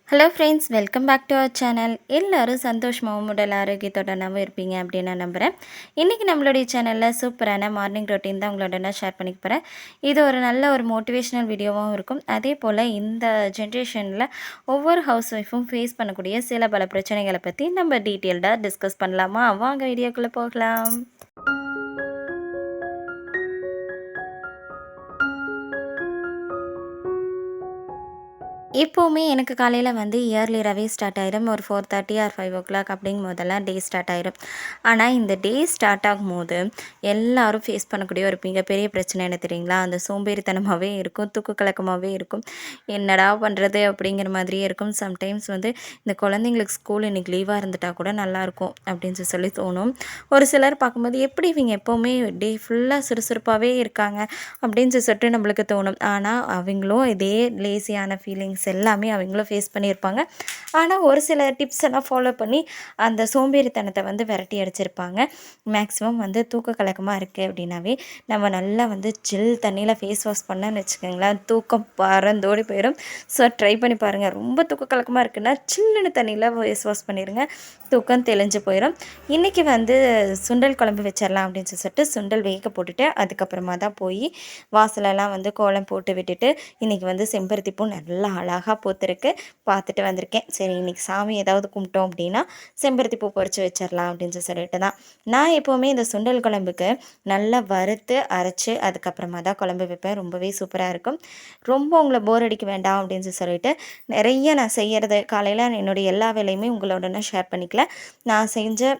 Hello friends, welcome back to our channel. எல்லோரும் சந்தோஷமாகவும் உடல் ஆரோக்கியத்துடனாகவும் இருப்பீங்க அப்படின்னு நான் நம்புகிறேன். இன்றைக்கி நம்மளுடைய சேனலில் சூப்பரான மார்னிங் ரொட்டீன் தான் உங்களோட நான் ஷேர் பண்ணிக்க போகிறேன். இது ஒரு நல்ல ஒரு மோட்டிவேஷ்னல் வீடியோவாகவும் இருக்கும். அதே போல் இந்த ஜென்ரேஷனில் ஒவ்வொரு ஹவுஸ் ஒய்ஃபும் ஃபேஸ் பண்ணக்கூடிய சில பல பிரச்சனைகளை பற்றி நம்ம டீட்டெயில்டாக டிஸ்கஸ் பண்ணலாமா? வாங்க வீடியோக்குள்ளே போகலாம். எப்போவுமே எனக்கு காலையில் வந்து இயர்லியராகவே ஸ்டார்ட் ஆயிரும். ஒரு 4:30 ஆர் 5 அப்படிங்கும் போதெல்லாம் டே ஸ்டார்ட் ஆயிரும். ஆனால் இந்த டே ஸ்டார்ட் ஆகும்போது எல்லாரும் ஃபேஸ் பண்ணக்கூடிய ஒரு மிகப்பெரிய பிரச்சனை என்ன தெரியுங்களா? அந்த சோம்பேறித்தனமாகவே இருக்கும், தூக்க கலக்கமாகவே இருக்கும். என்னடா பண்ணுறது அப்படிங்கிற மாதிரியே இருக்கும். சம்டைம்ஸ் வந்து இந்த குழந்தைங்களுக்கு ஸ்கூல் இன்றைக்கி லீவாக இருந்துட்டால் கூட நல்லாயிருக்கும் அப்படின்னு சொல்லி தோணும். ஒரு சிலர் பார்க்கும்போது எப்படி இவங்க எப்போவுமே டே ஃபுல்லாக சுறுசுறுப்பாகவே இருக்காங்க அப்படின்னு சொல்லிட்டு நம்மளுக்கு தோணும். ஆனால் அவங்களும் இதே லேசியான ஃபீலிங்ஸ் எல்லாமே அவங்களும் ஃபேஸ் பண்ணியிருப்பாங்க. ஆனால் ஒரு சில டிப்ஸ் எல்லாம் ஃபாலோ பண்ணி அந்த சோம்பேறித்தனத்தை வந்து விரட்டி அடிச்சிருப்பாங்க. மேக்ஸிமம் வந்து தூக்க கலக்கமாக இருக்குது அப்படின்னாவே நம்ம நல்லா வந்து ஜில் தண்ணியில் ஃபேஸ் வாஷ் பண்ணோன்னு வச்சுக்கோங்களேன், தூக்கம் பறந்தோடி போயிடும். ஸோ ட்ரை பண்ணி பாருங்கள். ரொம்ப தூக்க கலக்கமாக இருக்குன்னா சில்லுன்னு தண்ணியில் ஃபேஸ் வாஷ் பண்ணிடுங்க, தூக்கம் தெளிஞ்சு போயிடும். இன்றைக்கி வந்து சுண்டல் குழம்பு வச்சிடலாம் அப்படின்னு சொல்லிட்டு சுண்டல் வேக போட்டுட்டு அதுக்கப்புறமா தான் போய் வாசலெல்லாம் வந்து கோலம் போட்டு விட்டுட்டு இன்றைக்கி வந்து செம்பருத்தி பூ நல்லா அழகாக பூத்திருக்கு, பார்த்துட்டு வந்திருக்கேன். சரி இன்றைக்கி சாமி ஏதாவது கும்பிட்டோம் அப்படின்னா செம்பருத்தி பூ பறித்து வச்சிடலாம் அப்படின்னு சொல்லிட்டு தான். நான் எப்போவுமே இந்த சுண்டல் குழம்புக்கு நல்லா வறுத்து அரைச்சி அதுக்கப்புறமா தான் குழம்பு வைப்பேன். ரொம்பவே சூப்பராக இருக்கும். ரொம்ப உங்களை போர் அடிக்க வேண்டாம் அப்படின்னு சொல்லிட்டு நிறைய நான் செய்கிறது காலையில் என்னுடைய எல்லா வேலையுமே உங்களோட நான் ஷேர் பண்ணிக்கல. நான் செஞ்ச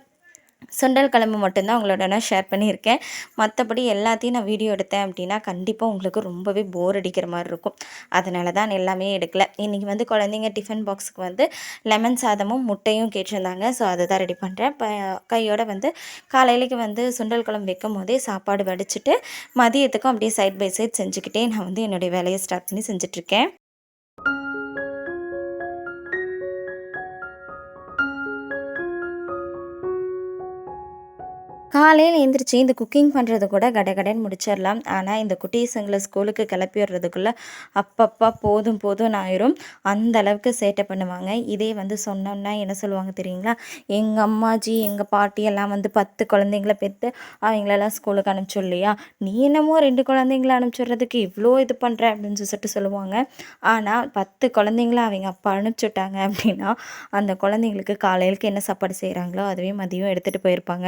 சுண்டல் குழம்பு மட்டும்தான் உங்களோட நான் ஷேர் பண்ணியிருக்கேன். மற்றபடி எல்லாத்தையும் நான் வீடியோ எடுத்தேன் அப்படின்னா கண்டிப்பாக உங்களுக்கு ரொம்பவே போர் அடிக்கிற மாதிரி இருக்கும். அதனால தான் எல்லாமே எடுக்கல. இன்றைக்கி வந்து குழந்தைங்க டிஃபன் பாக்ஸுக்கு வந்து லெமன் சாதமும் முட்டையும் கேட்டிருந்தாங்க. ஸோ அதை தான் ரெடி பண்ணுறேன். கையோடு வந்து காலையிலேக்கு வந்து சுண்டல் குழம்பு வைக்கும் போதே சாப்பாடு வடிச்சிட்டு மதியத்துக்கும் அப்படியே சைட் பை சைட் செஞ்சுக்கிட்டே நான் வந்து என்னுடைய வேலையை ஸ்டார்ட் பண்ணி செஞ்சிட்ருக்கேன். காலையில் எழுந்திரிச்சு இந்த குக்கிங் பண்ணுறது கூட கடகடன்னு முடிச்சிடலாம். ஆனால் இந்த குட்டீஸுங்களை ஸ்கூலுக்கு கிளப்பி விடுறதுக்குள்ளே அப்பப்பா போதும் போதும்னு ஆயிரும். அந்த அளவுக்கு சேட்டை பண்ணுவாங்க. இதே வந்து சொன்னோம்னா என்ன சொல்லுவாங்க தெரியுங்களா? எங்கள் அம்மாஜி எங்கள் பாட்டி எல்லாம் வந்து 10 குழந்தைங்கள பெற்று அவங்களெல்லாம் ஸ்கூலுக்கு அனுப்பிச்சு இல்லையா, நீ என்னமோ 2 குழந்தைங்கள அனுப்பிச்சுட்றதுக்கு இவ்வளோ இது பண்ணுற அப்படின்னு சொல்லிட்டு சொல்லுவாங்க. ஆனால் 10 குழந்தைங்கள அவங்க அப்பா அனுப்பிச்சுட்டாங்க அப்படின்னா அந்த குழந்தைங்களுக்கு காலையிலுக்கு என்ன சாப்பாடு செய்கிறாங்களோ அதுவே மதியம் எடுத்துகிட்டு போயிருப்பாங்க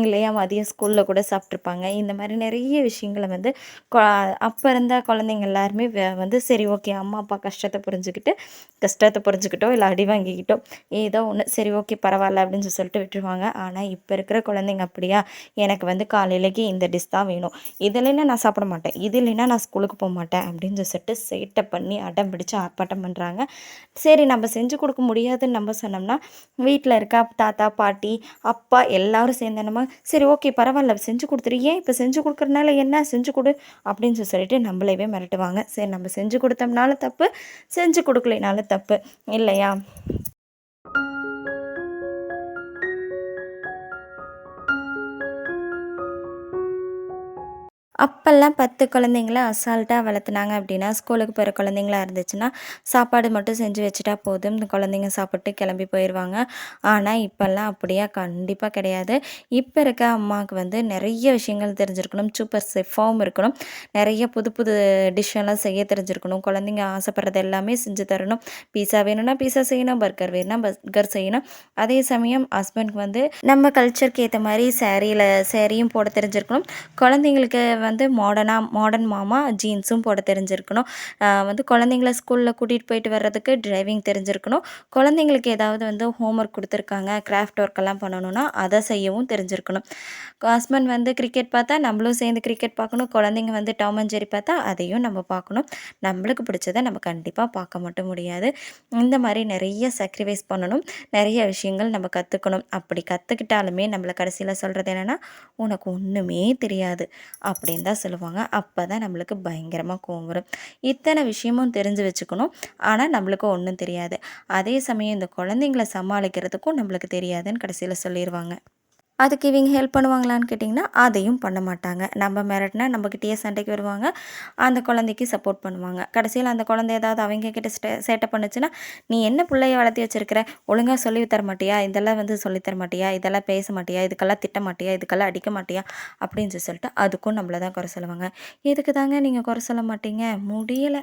இல்லையா, மதியம் ஸ்கூலில் கூட சாப்பிட்ருப்பாங்க. இந்த மாதிரி நிறைய விஷயங்களை வந்து அப்போ இருந்த குழந்தைங்க எல்லாருமே வந்து சரி ஓகே அம்மா அப்பா கஷ்டத்தை புரிஞ்சுக்கிட்டோ இல்லை அடி வாங்கிக்கிட்டோ ஏதோ ஒன்று சரி ஓகே பரவாயில்ல அப்படின்னு சொல்லிட்டு விட்டுருவாங்க. ஆனால் இப்போ இருக்கிற குழந்தைங்க அப்படியா, எனக்கு வந்து காலையிலேக்கு இந்த டிஷ் தான் வேணும், இது இல்லைன்னா நான் சாப்பிட மாட்டேன், இது இல்லைன்னா நான் ஸ்கூலுக்கு போக மாட்டேன் அப்படின்னு சொல்லிட்டு சேட்டை பண்ணி அடம் பிடிச்சி ஆர்ப்பாட்டம் பண்ணுறாங்க. சரி நம்ம செஞ்சு கொடுக்க முடியாதுன்னு நம்ம சொன்னோம்னா வீட்டில் இருக்க தாத்தா பாட்டி அப்பா எல்லாரும் சேர்ந்து நம்ம சரி ஓகே பரவாயில்ல செஞ்சு கொடுத்துரு, ஏன் இப்போ செஞ்சு கொடுக்குறதுனால என்ன, செஞ்சு கொடு அப்படின்னு சொல்லிட்டு நம்மளவே மிரட்டுவாங்க. சரி நம்ம செஞ்சு கொடுத்தோம்னாலும் தப்பு, செஞ்சு கொடுக்கலைனாலும் தப்பு இல்லையா? அப்போல்லாம் 10 குழந்தைங்கள அசால்ட்டாக வளர்த்துனாங்க அப்படின்னா, ஸ்கூலுக்கு போகிற குழந்தைங்களா இருந்துச்சுன்னா, சாப்பாடு மட்டும் செஞ்சு வச்சுட்டா போதும், இந்த குழந்தைங்க சாப்பிட்டு கிளம்பி போயிடுவாங்க. ஆனால் இப்போல்லாம் அப்படியா கண்டிப்பாக கிடையாது. இப்போ இருக்க அம்மாவுக்கு வந்து நிறைய விஷயங்கள் தெரிஞ்சிருக்கணும், சூப்பர் செஃப்பாகவும் இருக்கணும், நிறைய புது புது டிஷ்ஷெல்லாம் செய்ய தெரிஞ்சிருக்கணும், குழந்தைங்க ஆசைப்படுறது எல்லாமே செஞ்சு தரணும். பீஸா வேணும்னா பீஸா செய்யணும், பர்கர் வேணும்னா பர்கர் செய்யணும். அதே சமயம் ஹஸ்பண்ட்க்கு வந்து நம்ம கல்ச்சருக்கு ஏற்ற மாதிரி சேரீயும் போட தெரிஞ்சிருக்கணும். குழந்தைங்களுக்கு வந்து மாடர்ன் மாமா ஜீன்ஸும் போட தெரிஞ்சிருக்கணும். வந்து குழந்தைங்கள ஸ்கூலில் கூட்டிகிட்டு போயிட்டு வர்றதுக்கு டிரைவிங் தெரிஞ்சிருக்கணும். குழந்தைங்களுக்கு ஏதாவது வந்து ஹோம்ஒர்க் கொடுத்துருக்காங்க, கிராஃப்ட் ஒர்க்கெல்லாம் பண்ணணும்னா அதை செய்யவும் தெரிஞ்சிருக்கணும். ஹஸ்பண்ட் வந்து கிரிக்கெட் பார்த்தா நம்மளும் சேர்ந்து கிரிக்கெட் பார்க்கணும், குழந்தைங்க வந்து டாம் அண்ட் ஜெர்ரி பார்த்தா அதையும் நம்ம பார்க்கணும். நம்மளுக்கு பிடிச்சதை நம்ம கண்டிப்பாக பார்க்க மட்டும் முடியாது. இந்த மாதிரி நிறைய சாக்ரிஃபைஸ் பண்ணணும், நிறைய விஷயங்கள் நம்ம கற்றுக்கணும். அப்படி கற்றுக்கிட்டாலுமே நம்மளை கடைசியில் சொல்கிறது என்னென்னா, உனக்கு ஒன்றுமே தெரியாது அப்படின்னு தான் சொல்லுவாங்க. அப்போ தான் நம்மளுக்கு பயங்கரமாக கோவம் வரும். இத்தனை விஷயமும் தெரிஞ்சு வச்சுக்கணும், ஆனால் நம்மளுக்கு ஒன்றும் தெரியாது. அதே சமயம் இந்த குழந்தைங்கள சமாளிக்கிறதுக்கும் நம்மளுக்கு தெரியாதுன்னு கடைசியில் சொல்லிடுவாங்க. அதுக்கு இவங்க ஹெல்ப் பண்ணுவாங்களான்னு கேட்டிங்கன்னா, அதையும் பண்ண மாட்டாங்க. நம்ம மிரட்டுனா நம்மகிட்டயே சண்டைக்கு வருவாங்க. அந்த குழந்தைக்கு சப்போர்ட் பண்ணுவாங்க. கடைசியில அந்த குழந்தை ஏதாவது அவங்க கிட்ட சேட்டை பண்ணுச்சுன்னா, "நீ என்ன புள்ளைய வளர்த்தி வச்சிருக்கிற? ஒழுங்கா சொல்லி தர மாட்டியா? இதெல்லாம் சொல்லி தர மாட்டியா? இதெல்லாம் பேச மாட்டியா? இதுக்கெல்லாம் திட்ட மாட்டியா? இதுக்கெல்லாம் அடிக்க மாட்டியா?" அப்படின்னு சொல்லிட்டு அதுக்கும் நம்மள தான் குறை சொல்லுவாங்க. "எதுக்கு தாங்க நீங்க குறை சொல்ல மாட்டீங்க? முடியல."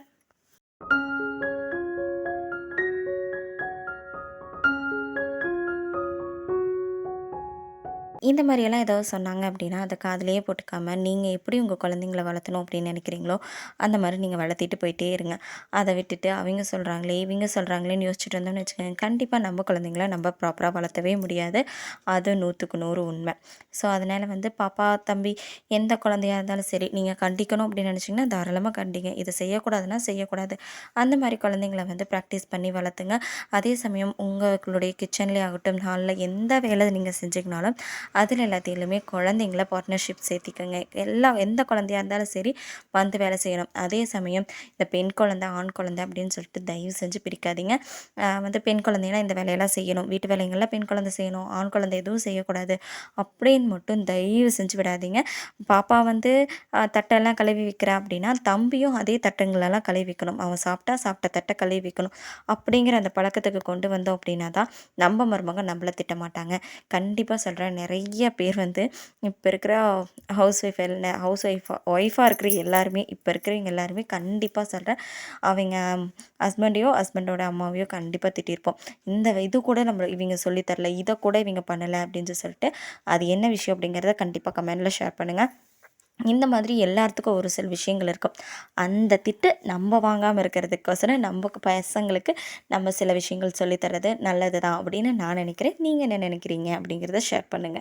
இந்த மாரியெல்லாம் ஏதாவது சொன்னாங்க அப்படின்னா, அத காதுலயே போட்டுக்காம, நீங்க எப்படி உங்க குழந்தைங்கள வளர்த்தணும் அப்படின்னு நினைக்கிறீங்களோ, அந்த மாரி நீங்க வளர்த்திட்டு போயிட்டே இருங்க. அத விட்டுட்டு அவைங்க சொல்றாங்களே, இவைங்க சொல்றாங்களேன்னு யோசிச்சுட்டு இருந்தோம்னு வச்சுக்கோங்க, கண்டிப்பா நம்ம குழந்தைங்கள நம்ம ப்ராப்பரா வளர்த்தவே முடியாது. அது 100க்கு 100 உண்ம. ஸோ, அதனால பாப்பா, தம்பி எந்த குழந்தையா இருந்தாலும் சரி, நீங்க கண்டிக்கணும் அப்படின்னு நினச்சிங்கன்னா, தாராளமா கண்டிங்க. இத செய்யக்கூடாதுன்னா செய்யக்கூடாது. அந்த மாரி குழந்தைங்கள பிராக்டிஸ் பண்ணி வளர்த்துங்க. அதே சமயம் உங்களுடைய கிச்சன்லயே ஆகட்டும், ஹால்ல எந்த வேலை நீங்க செஞ்சீங்கனாலும், அதில எல்லாத்திலுமே குழந்தைங்கள பார்ட்னர்ஷிப் சேர்த்திக்கங்க. எந்த குழந்தையா இருந்தாலும் சரி, வந்து வேலை செய்யணும். அதே சமயம் இந்த பெண் குழந்தை, ஆண் குழந்தை அப்படின்னு சொல்லிட்டு தயவு செஞ்சு பிரிக்காதீங்க. பெண் குழந்தைனா இந்த வேலையெல்லாம் செய்யணும். வீட்டு வேலைகள்ல பெண் குழந்தை செய்யணும். ஆண் குழந்தை எதுவும் செய்யக்கூடாது. அப்படின்னு மட்டும் தயவு செஞ்சு விடாதீங்க. பாப்பா தட்டெல்லாம் கழுவி வைக்கிறா அப்படின்னா, தம்பியும் அதே தட்டுங்களெல்லாம் கழுவி வைக்கணும். அவன் சாப்பிட்ட தட்ட கழுவி வைக்கணும். அப்படிங்கிற அந்த பழக்கத்துக்கு கொண்டு வந்தோம் அப்படின்னா தான், நம்ம மருமக நம்மள திட்ட மாட்டாங்க. கண்டிப்பா சொல்றேன். நெறைய பேர் இப்ப இருக்கிற ஒய்ஃபா இருக்கிற எல்லாருமே, இப்ப இருக்கிறவங்க எல்லாருமே கண்டிப்பா சொல்றேன். அவைங்க ஹஸ்பண்டோட அம்மாவையோ கண்டிப்பா திட்டியிருப்போம். இது கூட இவைங்க சொல்லி தரல. இத கூட இவைங்க பண்ணல அப்படின்னு சொல்லிட்டு, அது என்ன விஷயம் அப்படிங்கிறத கண்டிப்பா கமெண்ட்ல ஷேர் பண்ணுங்க. இந்த மாதிரி எல்லாத்துக்கும் ஒரு சில விஷயங்கள் இருக்கும். அந்த திட்டு நம்ம வாங்காம இருக்கிறதுக்கோசரம் நமக்கு பசங்களுக்கு நம்ம சில விஷயங்கள் சொல்லி தர்றது நல்லது தான் அப்படின்னு நான் நினைக்கிறேன். நீங்க என்ன நினைக்கிறீங்க அப்படிங்கிறத ஷேர் பண்ணுங்க.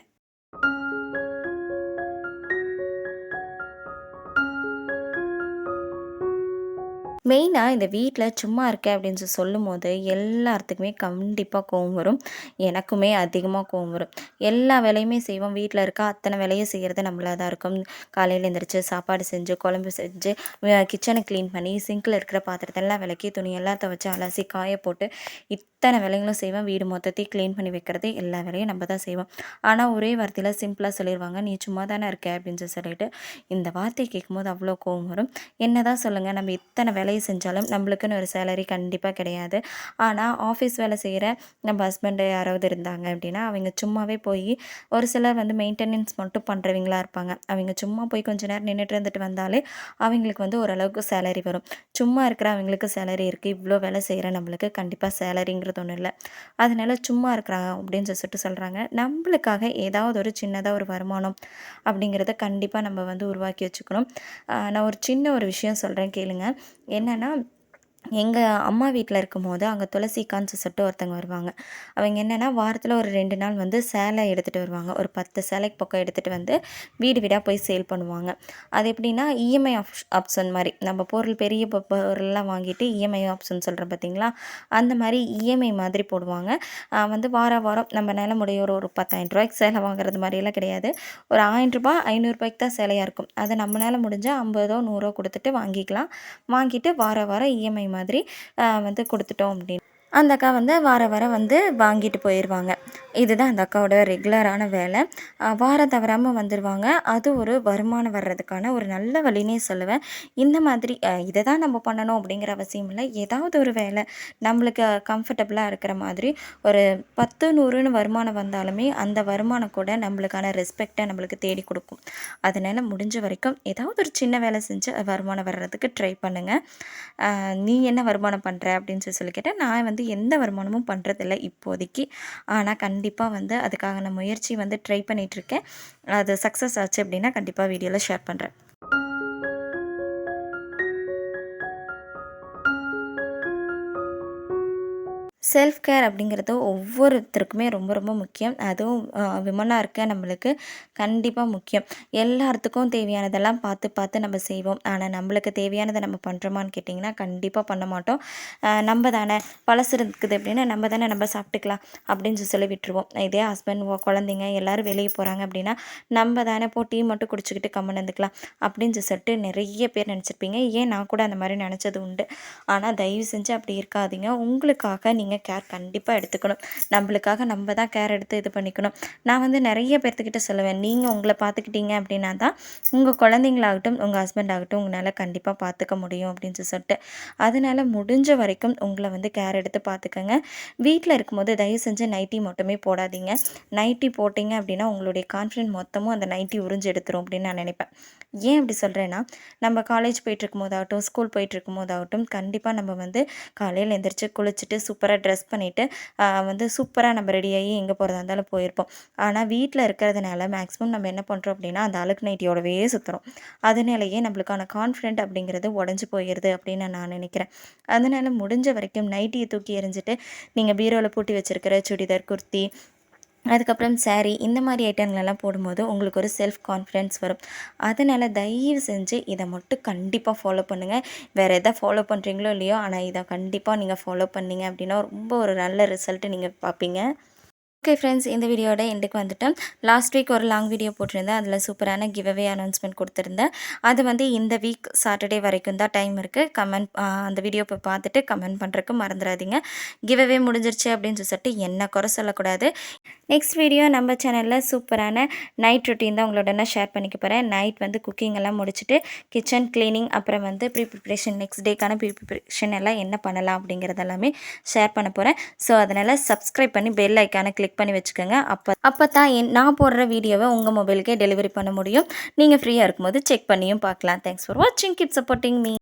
மெயினா இந்த வீட்ல சும்மா இருக்கேன் அப்படின்னு சொல்லும்போது, எல்லாத்துக்குமே கண்டிப்பா கோவம் வரும். எனக்குமே அதிகமா கோவம் வரும். எல்லா வேலையுமே செய்வோம். வீட்ல இருக்க அத்தனை வேலையும் செய்றது நம்மளா தான் இருக்கும். காலையில எந்திரிச்சு சாப்பாடு செஞ்சு, குழம்பு செஞ்சு, கிச்சன கிளீன் பண்ணி, சிங்க்ல இருக்கிற பாத்திரத்தெல்லாம் விளக்கி, துணியெல்லாம் துவைச்சு, அலசி காய போட்டு, இத்தனை வேலைகளும் செய்வேன். வீடு மொத்தத்தையும் கிளீன் பண்ணி வைக்கிறது, எல்லா வேலையும் நம்ம தான் செய்வோம். ஆனா, ஒரே வார்த்தையில சிம்பிளா சொல்லிருவாங்க, "நீ சும்மா தானே இருக்க" அப்படின்னு சொல்லிட்டு. இந்த வார்த்தைய கேட்கும்போது அவ்வளோ கோவம் வரும். என்னதான் சொல்லுங்க, நம்ம இத்தனை வேலையை செஞ்சாலும் நம்மளுக்குன்னு ஒரு சேலரி கண்டிப்பாக கிடையாது. ஆனால் ஆஃபீஸ் வேலை செய்கிற நம்ம ஹஸ்பண்டு யாராவது இருந்தாங்க அப்படின்னா, அவங்க சும்மாவே போய் ஒரு சிலர் மெயின்டெனன்ஸ் மட்டும் பண்ணுறவங்களா இருப்பாங்க. அவங்க சும்மா போய் கொஞ்ச நேரம் நின்றுட்டு இருந்துட்டு வந்தாலே அவங்களுக்கு ஓரளவுக்கு சேலரி வரும். சும்மா இருக்கிற அவங்களுக்கு சேலரி இருக்குது. இவ்வளோ வேலை செய்கிற நம்மளுக்கு கண்டிப்பாக சேலரிங்கிறது ஒன்றும் இல்லை. அதனால சும்மா இருக்கிறாங்க அப்படின்னு சொல்லிட்டு சொல்கிறாங்க. நம்மளுக்காக ஏதாவது ஒரு சின்னதாக ஒரு வருமானம் அப்படிங்கிறத கண்டிப்பாக நம்ம உருவாக்கி வச்சுக்கணும். நான் ஒரு சின்ன ஒரு விஷயம் சொல்கிறேன் கேளுங்க. என்னன்னா, எங்க அம்மா வீட்ல இருக்கும்போது, அங்க துளசிக்கான்னு சொல்லிட்டு ஒருத்தங்க வருவாங்க. அவங்க என்னன்னா, வாரத்தில ஒரு 2 நாள் சேலை எடுத்துட்டு வருவாங்க. ஒரு 10 சேலைக்கு பக்கம் எடுத்துட்டு வீடு வீடா போய் சேல் பண்ணுவாங்க. அது எப்படின்னா, இஎம்ஐ ஆப்ஷன் மாரி. நம்ம பொருள் பெரிய பொருள்லாம் வாங்கிட்டு இஎம்ஐ ஆப்ஷன் சொல்றோம் பார்த்தீங்களா? அந்த மாரி இஎம்ஐ மாதிரி போடுவாங்க. வாரம் வாரம் நம்மனால முடியும் ஒரு ஒரு ரூ. 10,000க்கு சேலை வாங்குறது மாரியெல்லாம் கிடையாது. ஒரு ரூ. 1000 ரூ. 500க்கு தான் சேலையா இருக்கும். அத நம்மனால முடிஞ்சா 50ஓ 100ஓ குடுத்துட்டு வாங்கிக்கலாம். வாங்கிட்டு வாரம் வாரம் இஎம்ஐ மாதிரி குடுத்துட்டோம் அப்படின்னு. அந்த அக்கா வாரம் வாரம் வாங்கிட்டு போயிருவாங்க. இதுதான் அந்த அக்காவோட ரெகுலரான வேலை. வாரம் தவறாம வந்துருவாங்க. அது ஒரு வருமானம் வர்றதுக்கான ஒரு நல்ல வழின்னே சொல்லுவேன். இந்த மாதிரி இத தான் நம்ம பண்ணணும் அப்படிங்கிற அவசியம் இல்ல. ஏதாவது ஒரு வேலை நம்மளுக்கு கம்ஃபர்டபுளா இருக்கிற மாதிரி ஒரு 10, 100ன்னு வருமானம் வந்தாலுமே, அந்த வருமானம் கூட நம்மளுக்கான ரெஸ்பெக்ட்ட நம்மளுக்கு தேடி குடுக்கும். அதனால முடிஞ்ச வரைக்கும் ஏதாவது ஒரு சின்ன வேலை செஞ்சு வருமானம் வர்றதுக்கு ட்ரை பண்ணுங்க. "நீ என்ன வருமானம் பண்ற?" அப்படின்னு சொல்லி கேட்டா, நான் எந்த வருமானமும் பண்றதில்ல இப்போதைக்கு. ஆனா கண்டிப்பா அதுக்கான முயற்சி ட்ரை பண்ணிட்டுருக்கேன். அது சக்ஸஸ் ஆச்சு அப்படின்னா கண்டிப்பா வீடியோல ஷேர் பண்றேன். செல்ஃப் கேர் அப்படிங்கிறது ஒவ்வொருத்தருக்குமே ரொம்ப ரொம்ப முக்கியம். அதுவும் விமனா இருக்க நம்மளுக்கு கண்டிப்பாா முக்கியம். எல்லாத்துக்கும் தேவையானதெல்லாம் பார்த்து பார்த்து நம்ம செய்வோம். ஆனா நம்மளுக்கு தேவையானத நம்ம பண்ணுறோமான்னு கேட்டிங்கன்னா, கண்டிப்பா பண்ண மாட்டோம். நம்ம தானே பழசு இருக்குது அப்படின்னா, நம்ம சாப்பிட்டுக்கலாம் அப்படின்னு சொல்லி விட்டுருவோம். இதே ஹஸ்பண்ட், குழந்தைங்க எல்லாரும் வெளிய போகிறாங்க அப்படின்னா, நம்ம தானே டீ மட்டும் குடிச்சுக்கிட்டு கம்முனு இருந்துக்கலாம் அப்படின்னு சொல்லிட்டு நெறைய பேர் நெனச்சிருப்பீங்க. ஏன் நான் கூட அந்த மாரி நெனச்சது உண்டு. ஆனா தயவு செஞ்சு அப்படி இருக்காதீங்க. உங்களுக்காக நீங்க கேர் கண்டிப்பாக எடுத்துக்கணும். நம்மளுக்காக நம்ம தான் கேர் எடுத்து இது பண்ணிக்கணும். நான் வந்து நிறைய பேர்த்துக்கிட்ட சொல்லுவேன், நீங்கள் உங்களை பார்த்துக்கிட்டீங்க அப்படின்னா தான் உங்கள் குழந்தைங்களாகட்டும் உங்கள் ஹஸ்பண்ட் ஆகட்டும் உங்களால் கண்டிப்பாக பார்த்துக்க முடியும் அப்படின்னு சொல்லிட்டு. அதனால் முடிஞ்ச வரைக்கும் உங்களை வந்து கேர் எடுத்து பார்த்துக்கங்க. வீட்டில் இருக்கும்போது தயவு செஞ்சு நைட்டி மட்டுமே போடாதீங்க. நைட்டி போட்டிங்க அப்படின்னா உங்களுடைய கான்ஃபிடென்ட் மொத்தமும் அந்த நைட்டி உறிஞ்சு எடுத்துரும் அப்படின்னு நான் நினைப்பேன். ஏன் அப்படி சொல்கிறேன்னா, நம்ம காலேஜ் போயிட்டுருக்கும் போதாகட்டும் ஸ்கூல் போயிட்டுருக்கும் போதாகட்டும் கண்டிப்பாக நம்ம வந்து காலையில் எழுந்திரிச்சு குளிச்சுட்டு சூப்பராக ட்ரெஸ் பண்ணிவிட்டு வந்து சூப்பராக நம்ம ரெடியாகி எங்கே போகிறதா இருந்தாலும் போயிருப்போம். ஆனால் வீட்டில் இருக்கிறதுனால மேக்ஸிமம் நம்ம என்ன பண்ணுறோம் அப்படின்னா அந்த அழுக்கு நைட்டியோடவே சுற்றுறோம். அதனாலேயே நம்மளுக்கான கான்ஃபிடென்ட் அப்படிங்கிறது உடஞ்சி போயிடுது அப்படின்னு நான் நினைக்கிறேன். அதனால் முடிஞ்ச வரைக்கும் நைட்டியை தூக்கி எறிஞ்சிட்டு நீங்கள் பீரோவில் பூட்டி வச்சுருக்கிற சுடிதார், குர்த்தி, அதுக்கப்புறம் சாரீ இந்த மாதிரி ஐட்டங்களெல்லாம் போடும்போது உங்களுக்கு ஒரு செல்ஃப் கான்ஃபிடென்ஸ் வரும். அதனால் தயவு செஞ்சு இதை மட்டும் கண்டிப்பாக ஃபாலோ பண்ணுங்கள். வேறு எதை ஃபாலோ பண்ணுறீங்களோ இல்லையோ, ஆனால் இதை கண்டிப்பாக நீங்கள் ஃபாலோ பண்ணீங்க அப்படின்னா ரொம்ப ஒரு நல்ல ரிசல்ட்டு நீங்கள் பார்ப்பீங்க. ஓகே ஃப்ரெண்ட்ஸ், இந்த வீடியோட எண்டுக்கு வந்துட்டோம். லாஸ்ட் வீக் ஒரு லாங் வீடியோ போட்டிருந்தேன். அதில் சூப்பரான கிவ்அவே அனௌன்ஸ்மெண்ட் கொடுத்துருந்தேன். அது வந்து இந்த வீக் சாட்டர்டே வரைக்கும் தான் டைம் இருக்குது. அந்த வீடியோ போய் பார்த்துட்டு கமெண்ட் பண்ணுறதுக்கு மறந்துடாதீங்க. கிவ்அவே முடிஞ்சிருச்சு அப்படின்னு சொல்லிட்டு என்ன குறை சொல்லக்கூடாது. நெக்ஸ்ட் வீடியோ நம்ம சேனலில் சூப்பரான நைட் ரொட்டீன் தான் உங்களோட நான் ஷேர் பண்ணிக்க போகிறேன். நைட் வந்து குக்கிங் எல்லாம் முடிச்சுட்டு கிச்சன் க்ளீனிங், அப்புறம் வந்து ப்ரிப்ரேஷன், நெக்ஸ்ட் டேக்கான ப்ரிப்ரேஷன் எல்லாம் என்ன பண்ணலாம் அப்படிங்கிறது எல்லாமே ஷேர் பண்ண போகிறேன். ஸோ அதனால் சப்ஸ்கிரைப் பண்ணி பெல் ஐக்கானை கிளிக் பண்ணி வச்சுக்கோங்க. அப்போ தான் நான் போடுற வீடியோவை உங்கள் மொபைலுக்கே டெலிவரி பண்ண முடியும். நீங்கள் ஃப்ரீயாக இருக்கும்போது செக் பண்ணியும் பார்க்கலாம். தேங்க்ஸ் ஃபார் வாட்சிங். Keep supporting me.